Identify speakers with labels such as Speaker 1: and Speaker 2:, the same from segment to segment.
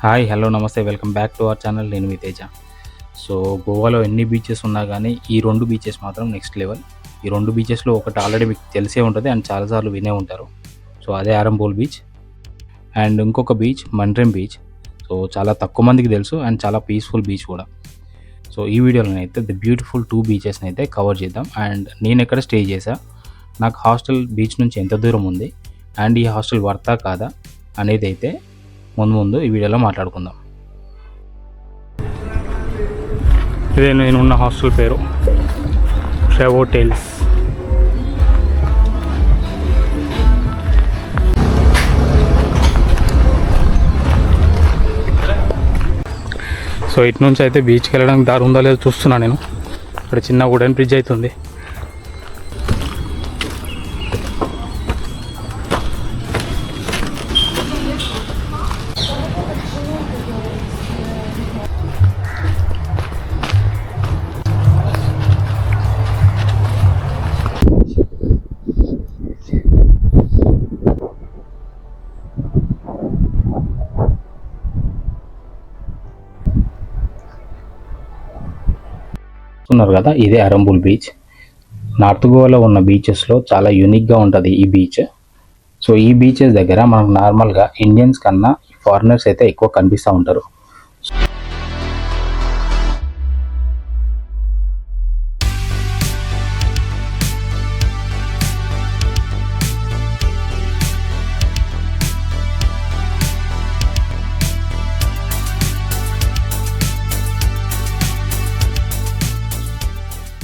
Speaker 1: Hi hello నమస్తే welcome back to our channel. నేను మీ Teja. So గోవాలో ఎన్ని బీచెస్ ఉన్నా కానీ ఈ రెండు బీచెస్ మాత్రం నెక్స్ట్ లెవెల్. ఈ రెండు బీచెస్లో ఒకటి ఆల్రెడీ మీకు తెలిసే ఉంటుంది అండ్ చాలాసార్లు వినే ఉంటారు. సో అదే ఆరంబోల్ బీచ్ అండ్ ఇంకొక బీచ్ మండ్రెమ్ బీచ్. సో చాలా తక్కువ మందికి తెలుసు అండ్ చాలా పీస్ఫుల్ బీచ్ కూడా. సో ఈ వీడియోలో అయితే ది బ్యూటిఫుల్ 2 బీచెస్ని అయితే కవర్ చేద్దాం. అండ్ నేను ఎక్కడ స్టే చేశా, నాకు హాస్టల్ బీచ్ నుంచి ఎంత దూరం ఉంది అండ్ ఈ హాస్టల్ వర్తా కాదా అనేది అయితే ముందు ఈ వీడియోలో మాట్లాడుకుందాం. ఇదే నేనున్న హాస్టల్ పేరు ట్రెవోటేల్స్. సో ఇటు నుంచి అయితే బీచ్కి వెళ్ళడానికి దారి ఉందా లేదో చూస్తున్నాను నేను. ఇక్కడ చిన్న వుడెన్ బ్రిడ్జ్ అవుతుంది. ఉన్నారు కదా, ఇదే ఆరంబోల్ బీచ్. నార్త్ గోవాలో ఉన్న బీచెస్లో చాలా యూనిక్గా ఉంటుంది ఈ బీచ్. సో ఈ బీచెస్ దగ్గర మనకు నార్మల్గా ఇండియన్స్ కన్నా ఫారినర్స్ అయితే ఎక్కువ కనిపిస్తూ ఉంటారు.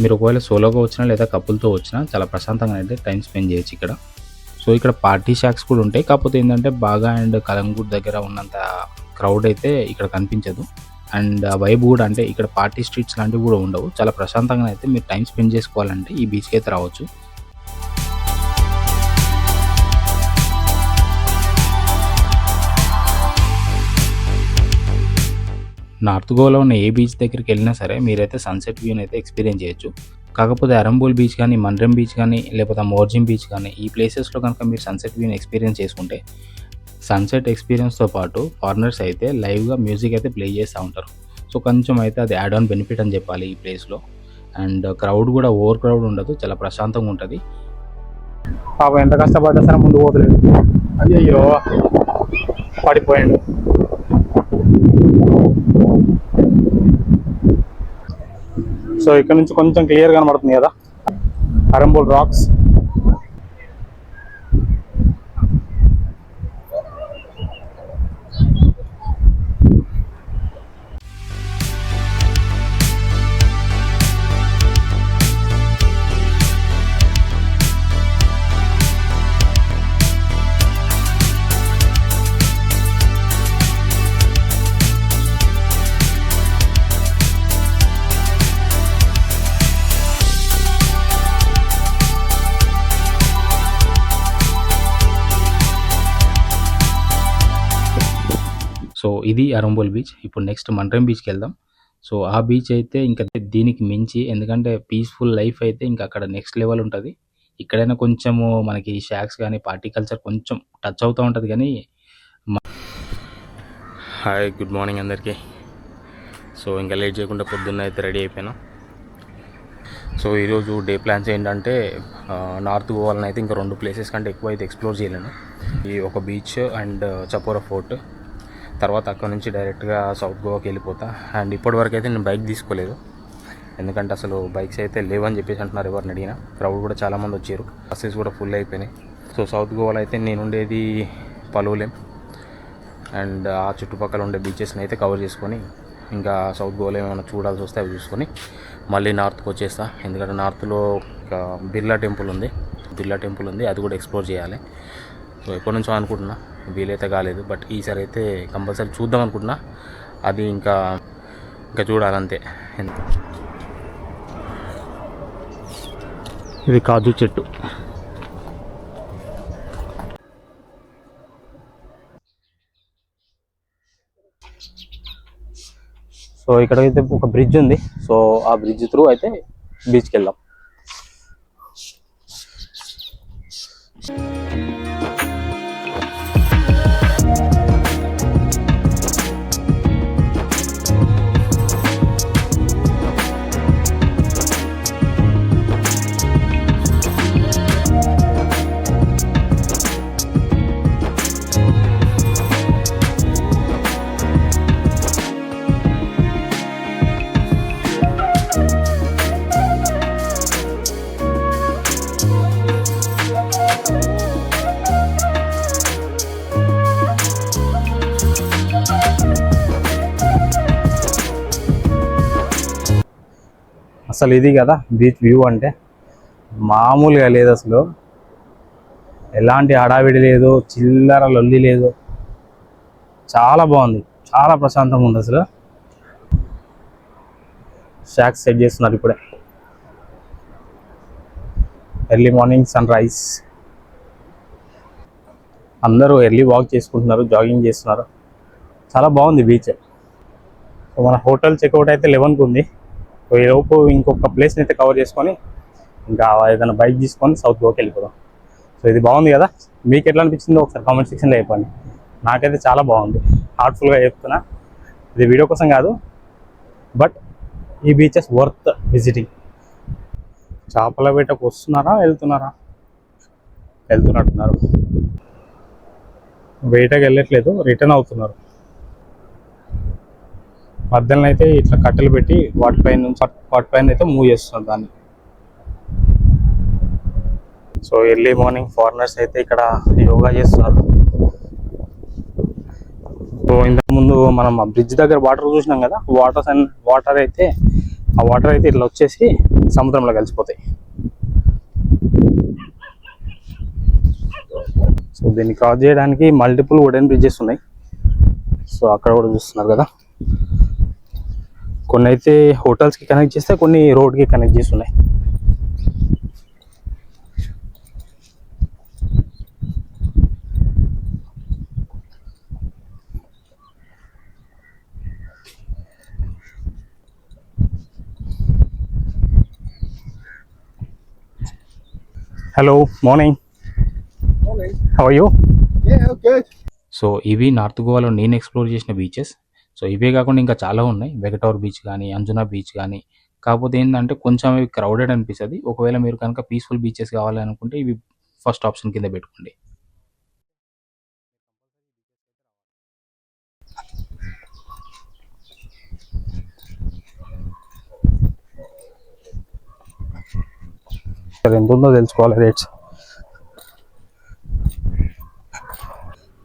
Speaker 1: మీరు ఒకవేళ సోలోగా వచ్చినా లేదా కపుల్తో వచ్చినా చాలా ప్రశాంతంగా అయితే టైం స్పెండ్ చేయొచ్చు ఇక్కడ. సో ఇక్కడ పార్టీ షాక్స్ కూడా ఉంటాయి, కాకపోతే ఏంటంటే బాగా అండ్ కలంగూట్ దగ్గర ఉన్నంత క్రౌడ్ అయితే ఇక్కడ కనిపించదు. అండ్ ఆ వైబ్ కూడా అంటే ఇక్కడ పార్టీ స్ట్రీట్స్ లాంటివి కూడా ఉండవు. చాలా ప్రశాంతంగా అయితే మీరు టైం స్పెండ్ చేసుకోవాలంటే ఈ బీచ్కి అయితే రావచ్చు. నార్త్ గోవాలో ఉన్న ఏ బీచ్ దగ్గరికి వెళ్ళినా సరే మీరైతే సన్సెట్ వ్యూని అయితే ఎక్స్పీరియన్స్ చేయొచ్చు. కాకపోతే ఆరంబోల్ బీచ్ కానీ మండ్రెమ్ బీచ్ కానీ లేకపోతే మోర్జిమ్ బీచ్ కానీ ఈ ప్లేసెస్లో కనుక మీరు సన్సెట్ వ్యూని ఎక్స్పీరియన్స్ చేసుకుంటే సన్సెట్ ఎక్స్పీరియన్స్తో పాటు ఫారినర్స్ అయితే లైవ్గా మ్యూజిక్ అయితే ప్లే చేస్తూ ఉంటారు. సో కొంచెం అయితే అది యాడ్ ఆన్ బెనిఫిట్ అని చెప్పాలి ఈ ప్లేస్లో. అండ్ క్రౌడ్ కూడా ఓవర్ క్రౌడ్ ఉండదు, చాలా ప్రశాంతంగా ఉంటుంది.
Speaker 2: పాపం ఎంత కష్టపడ్డా సరే ముందు పోతలేదు. అయ్యో పడిపోయాడు. సో ఇక్కడ నుంచి కొంచెం క్లియర్ కనబడుతుంది కదా ఆరంబోల్ రాక్స్.
Speaker 1: సో ఇది ఆరంబోల్ బీచ్. ఇప్పుడు నెక్స్ట్ మండ్రెమ్ బీచ్కి వెళ్దాం. సో ఆ బీచ్ అయితే ఇంకా దీనికి మించి, ఎందుకంటే పీస్ఫుల్ లైఫ్ అయితే ఇంకా అక్కడ నెక్స్ట్ లెవెల్ ఉంటుంది. ఇక్కడైనా కొంచెము మనకి షాక్స్ కానీ పార్టీ కల్చర్ కొంచెం టచ్ అవుతూ ఉంటుంది కానీ. హాయ్, గుడ్ మార్నింగ్ అందరికీ. సో ఇంకా లేట్ చేయకుండా పొద్దున్న అయితే రెడీ అయిపోయినా. సో ఈరోజు డే ప్లాన్స్ ఏంటంటే నార్త్ గోవాలో అయితే ఇంకా 2 ప్లేసెస్ కంటే ఎక్కువ అయితే ఎక్స్ప్లోర్ చేయలేను. ఈ ఒక బీచ్ అండ్ చపోరా ఫోర్ట్. తర్వాత అక్కడ నుంచి డైరెక్ట్గా సౌత్ గోవాకి వెళ్ళిపోతా. అండ్ ఇప్పటివరకు అయితే నేను బైక్ తీసుకోలేదు, ఎందుకంటే అసలు బైక్స్ అయితే లేవని చెప్పేసి అంటున్నారు ఎవరిని అడిగినా. క్రౌడ్ కూడా చాలామంది వచ్చారు, బస్సెస్ కూడా ఫుల్ అయిపోయినాయి. సో సౌత్ గోవాలో అయితే నేను ఉండేది పలోలేం అండ్ ఆ చుట్టుపక్కల ఉండే బీచెస్ని అయితే కవర్ చేసుకొని ఇంకా సౌత్ గోవాలో ఏమైనా చూడాల్సి వస్తే అవి చూసుకొని మళ్ళీ నార్త్కి వచ్చేస్తా. ఎందుకంటే నార్త్లో ఒక బిర్లా టెంపుల్ ఉంది, అది కూడా ఎక్స్ప్లోర్ చేయాలి. సో ఎప్పటి నుంచో అనుకుంటున్నా, వీలైతే కాలేదు. బట్ ఈసారి అయితే కంపల్సరీ చూద్దాం అనుకుంటున్నా. అది ఇంకా చూడాలంతే. ఇది కాజు చెట్టు. సో ఇక్కడైతే ఒక బ్రిడ్జ్ ఉంది. సో ఆ బ్రిడ్జ్ త్రూ అయితే బీచ్కి వెళ్దాం.
Speaker 2: అసలు ఇది కదా బీచ్ వ్యూ అంటే, మామూలుగా లేదు అసలు. ఎలాంటి హడావిడి లేదు, చిల్లర లొల్లి లేదు, చాలా బాగుంది, చాలా ప్రశాంతంగా ఉంది అసలు. షాక్స్ సెట్ చేస్తున్నారు ఇప్పుడే, ఎర్లీ మార్నింగ్ సన్ రైజ్. అందరూ ఎర్లీ వాక్ చేసుకుంటున్నారు, జాగింగ్ చేస్తున్నారు. చాలా బాగుంది బీచ్. సో మన హోటల్ చెక్అవుట్ అయితే 11కి ఉంది. సో ఈలోపు ఇంకొక ప్లేస్ని అయితే కవర్ చేసుకొని ఇంకా ఏదైనా బైక్ తీసుకొని సౌత్ గోవాకి వెళ్ళిపోదాం. సో ఇది బాగుంది కదా, మీకు ఎట్లా అనిపించిందో ఒకసారి కామెంట్ సెక్షన్లో చెప్పండి. నాకైతే చాలా బాగుంది, హార్ట్ఫుల్గా చెప్తున్నా. ఇది వీడియో కోసం కాదు, బట్ ఈ బీచెస్ వర్త్ విజిటింగ్. చేపల వేటకు వస్తున్నారా, వెళ్తున్నట్టున్నారు. వేటకి వెళ్ళట్లేదు, రిటర్న్ అవుతున్నారు. మధ్యలో అయితే ఇట్లా కట్టెలు పెట్టి వాటిపైన అయితే మూవ్ చేస్తున్నారు దాన్ని. సో ఎర్లీ మార్నింగ్ ఫారినర్స్ అయితే ఇక్కడ యోగా చేస్తున్నారు. సో ఇంతకుముందు మనం ఆ బ్రిడ్జ్ దగ్గర వాటర్ చూసినాం కదా, వాటర్ అయితే ఇట్లా వచ్చేసి సముద్రంలో కలిసిపోతాయి. సో దీన్ని క్రాస్ చేయడానికి మల్టిపుల్ వుడెన్ బ్రిడ్జెస్ ఉన్నాయి. సో అక్కడ కూడా చూస్తున్నారు కదా, కొన్ని అయితే హోటల్స్కి కనెక్ట్ చేస్తే, కొన్ని రోడ్కి కనెక్ట్ చేసి ఉన్నాయి. Hello, morning. How are you?
Speaker 1: So ఇవి నార్త్ గోవాలో నేను ఎక్స్ప్లోర్ చేసిన బీచెస్. సో ఇవే కాకుండా ఇంకా చాలా ఉన్నాయి, వెగటోర్ బీచ్ కానీ, అంజునా బీచ్ కానీ. కాకపోతే ఏంటంటే కొంచెం ఇవి క్రౌడెడ్ అనిపిస్తుంది. ఒకవేళ మీరు కనుక పీస్ఫుల్ బీచెస్ కావాలి అనుకుంటే ఇవి ఫస్ట్ ఆప్షన్ కింద పెట్టుకోండి.
Speaker 2: ఎంత ఉందో తెలుసుకోవాలి రేట్స్.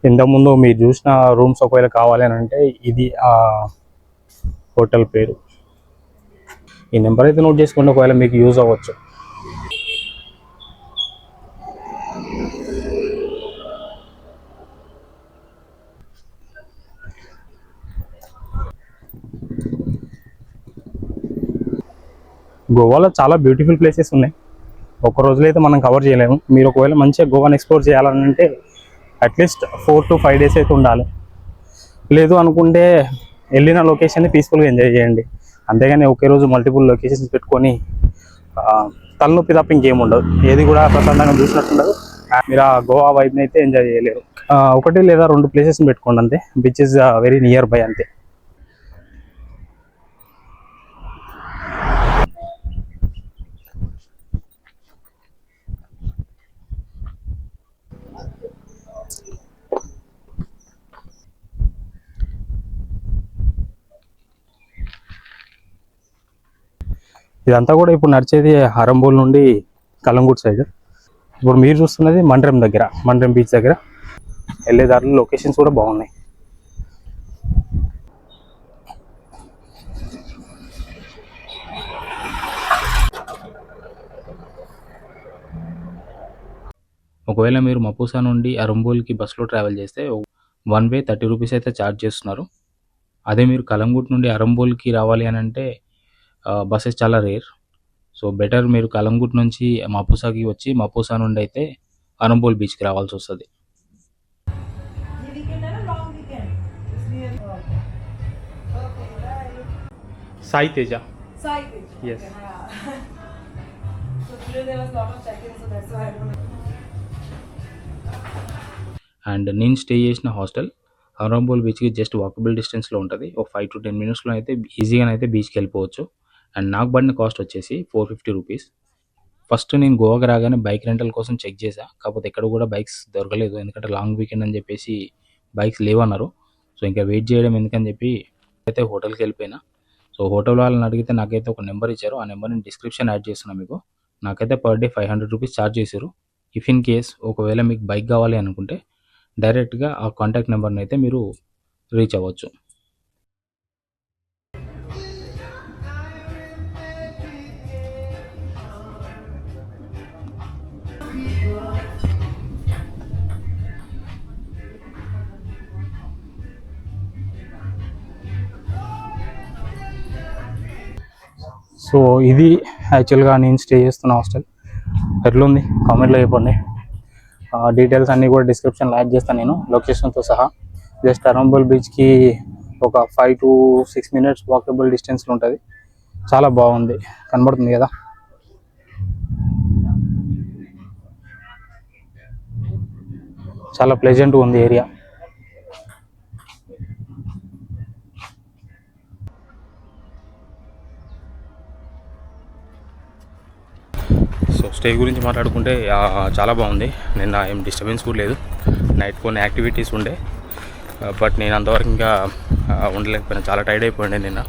Speaker 2: ఇంతకుముందు మీరు చూసిన రూమ్స్ ఒకవేళ కావాలి అని అంటే ఇది ఆ హోటల్ పేరు. ఈ నెంబర్ అయితే నోట్ చేసుకోండి, ఒకవేళ మీకు యూజ్ అవ్వచ్చు. గోవాలో చాలా బ్యూటిఫుల్ ప్లేసెస్ ఉన్నాయి, ఒక రోజులో అయితే మనం కవర్ చేయలేము. మీరు ఒకవేళ మంచిగా గోవాని ఎక్స్ప్లోర్ చేయాలని అంటే అట్లీస్ట్ 4 to 5 days అయితే ఉండాలి. లేదు అనుకుంటే వెళ్ళిన లొకేషన్ని పీస్ఫుల్గా ఎంజాయ్ చేయండి. అంతేగాని ఒకే రోజు మల్టిపుల్ లొకేషన్స్ పెట్టుకొని తలనొప్పి తప్ప ఇంకేం ఉండదు, ఏది కూడా ప్రశాంతంగా చూసినట్టుండదు. మీరు ఆ గోవా వైబ్ని అయితే ఎంజాయ్ చేయలేరు. 1 లేదా 2 ప్లేసెస్ని పెట్టుకోండి అంతే, which is very near by అంతే. ఇదంతా కూడా ఇప్పుడు నడిచేది హరంబోల్ నుండి కలంగూట్ సైడ్. ఇప్పుడు మీరు చూస్తున్నది మండ్రెం బీచ్ దగ్గర వెళ్ళే దారిలో లొకేషన్స్ కూడా బాగున్నాయి.
Speaker 1: ఒకవేళ మీరు మపూసా నుండి అరంబోల్కి బస్సులో ట్రావెల్ చేస్తే 1 way 30 రూపీస్ అయితే ఛార్జ్ చేస్తున్నారు. అదే మీరు కలంగుట్ నుండి అరంబోల్కి రావాలి అని అంటే బస్సెస్ చాలా రేర్. సో బెటర్ మీరు కలంగుట్ నుంచి మపూసాకి వచ్చి మపూసా నుండి అయితే అరంబోల్ బీచ్కి రావాల్సి వస్తుంది.
Speaker 2: Sai Teja.
Speaker 3: Yes. So today there was a lot of check-ins, so that's why I don't know.
Speaker 1: And నేను స్టే చేసిన హాస్టల్ అరంబోల్ బీచ్కి జస్ట్ వాకబుల్ డిస్టెన్స్లో ఉంటుంది. ఒక 5 to 10 minutesలో అయితే ఈజీగా అయితే బీచ్కి వెళ్ళిపోవచ్చు. అండ్ నాకు పడిన కాస్ట్ వచ్చేసి 450 రూపీస్. ఫస్ట్ నేను గోవాకి రాగానే బైక్ రెంటల్ కోసం చెక్ చేశా, కాకపోతే ఎక్కడ కూడా బైక్స్ దొరకలేదు. ఎందుకంటే లాంగ్ వీకెండ్ అని చెప్పేసి బైక్స్ లేవన్నారు. సో ఇంకా వెయిట్ చేయడం ఎందుకని చెప్పి అయితే హోటల్కి వెళ్ళిపోయినా. సో హోటల్ వాళ్ళని అడిగితే నాకైతే ఒక నెంబర్ ఇచ్చారు, ఆ నెంబర్ని డిస్క్రిప్షన్ యాడ్ చేస్తున్నాను మీకు. నాకైతే పర్ డే 500 రూపీస్ ఛార్జ్ చేశారు. ఇఫ్ ఇన్ కేస్ ఒకవేళ మీకు బైక్ కావాలి అనుకుంటే డైరెక్ట్గా ఆ కాంటాక్ట్ నెంబర్ని అయితే మీరు రీచ్ అవ్వచ్చు.
Speaker 2: సో ఇది యాక్చువల్గా నేను స్టే చేస్తున్న హాస్టల్. ఎట్లుంది కామెంట్లో చెప్పండి. డీటెయిల్స్ అన్నీ కూడా డిస్క్రిప్షన్లో యాడ్ చేస్తాను నేను లొకేషన్తో సహా. జస్ట్ అరంబల్ బీచ్కి ఒక 5 to 6 minutes వాకబుల్ డిస్టెన్స్లో ఉంటుంది. చాలా బాగుంది, కనబడుతుంది కదా. చాలా ప్లెజెంట్గా ఉంది ఏరియా.
Speaker 1: సో స్టే గురించి మాట్లాడుకుంటే చాలా బాగుంది. నిన్న ఏం డిస్టర్బెన్స్ కూడా లేదు. నైట్ కొన్ని యాక్టివిటీస్ ఉండే, బట్ నేను అంతవరకు ఇంకా ఉండలేకపోయినా. చాలా టైర్డ్ అయిపోయింది నిన్న.